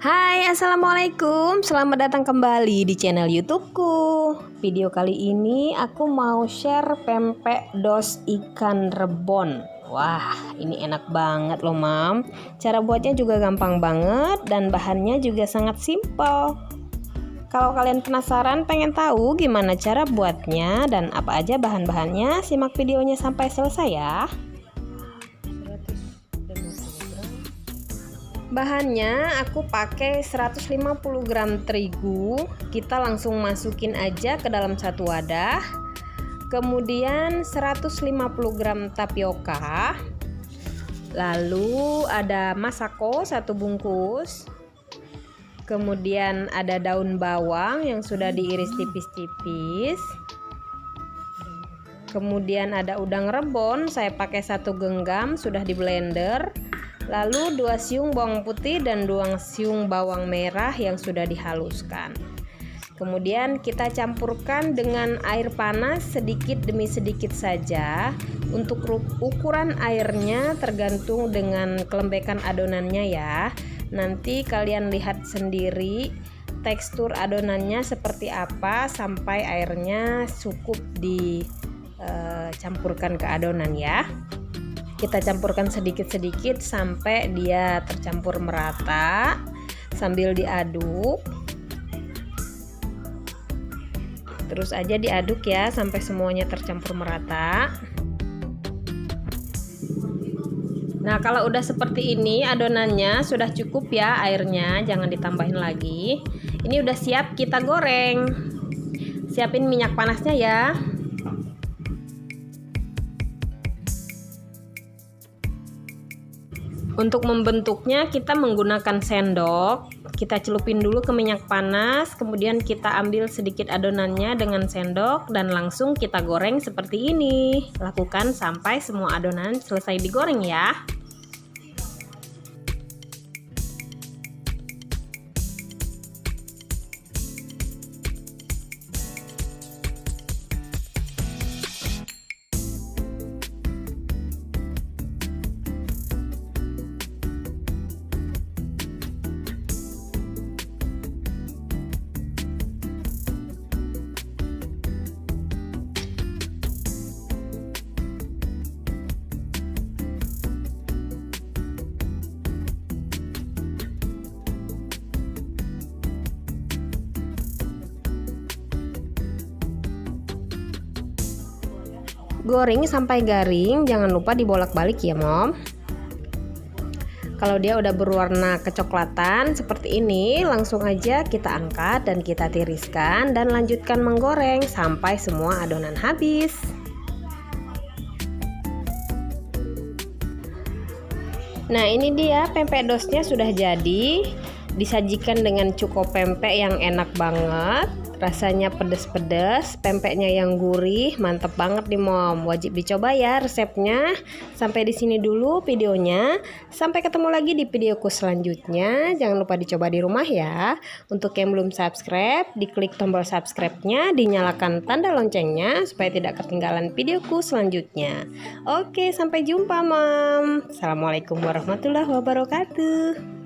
Hai, assalamualaikum. Selamat datang kembali di channel YouTubeku. Video kali ini aku mau share pempek dos ikan rebon. Wah, ini enak banget loh, Mam. Cara buatnya juga gampang banget dan bahannya juga sangat simpel. Kalau kalian penasaran pengen tahu gimana cara buatnya dan apa aja bahan-bahannya, simak videonya sampai selesai ya. Bahannya aku pakai 150 gram terigu. Kita langsung masukin aja ke dalam satu wadah. Kemudian 150 gram tapioka. Lalu ada masako 1 bungkus. Kemudian ada daun bawang yang sudah diiris tipis-tipis. Kemudian ada udang rebon, saya pakai 1 genggam sudah di blender. Lalu 2 siung bawang putih dan 2 siung bawang merah yang sudah dihaluskan. Kemudian kita campurkan dengan air panas sedikit demi sedikit saja. Untuk ukuran airnya tergantung dengan kelembekan adonannya ya. Nanti kalian lihat sendiri tekstur adonannya seperti apa sampai airnya cukup dicampurkan ke adonan ya. Kita campurkan sedikit-sedikit sampai dia tercampur merata sambil diaduk. Terus aja diaduk ya sampai semuanya tercampur merata. Nah, kalau udah seperti ini adonannya sudah cukup ya airnya, jangan ditambahin lagi. Ini udah siap kita goreng. Siapin minyak panasnya ya. Untuk membentuknya kita menggunakan sendok. Kita celupin dulu ke minyak panas, kemudian kita ambil sedikit adonannya dengan sendok dan langsung kita goreng seperti ini. Lakukan sampai semua adonan selesai digoreng ya. Goreng sampai garing, jangan lupa dibolak-balik ya Mom. Kalau dia udah berwarna kecoklatan seperti ini, langsung aja kita angkat dan kita tiriskan dan lanjutkan menggoreng sampai semua adonan habis. Nah, ini dia pempek dosnya sudah jadi. Disajikan dengan cuko pempek yang enak banget. Rasanya pedas-pedas, pempeknya yang gurih, mantep banget nih Mom. Wajib dicoba ya resepnya. Sampai di sini dulu videonya. Sampai ketemu lagi di videoku selanjutnya. Jangan lupa dicoba di rumah ya. Untuk yang belum subscribe, diklik tombol subscribe-nya, dinyalakan tanda loncengnya supaya tidak ketinggalan videoku selanjutnya. Oke, sampai jumpa Mom. Assalamualaikum warahmatullahi wabarakatuh.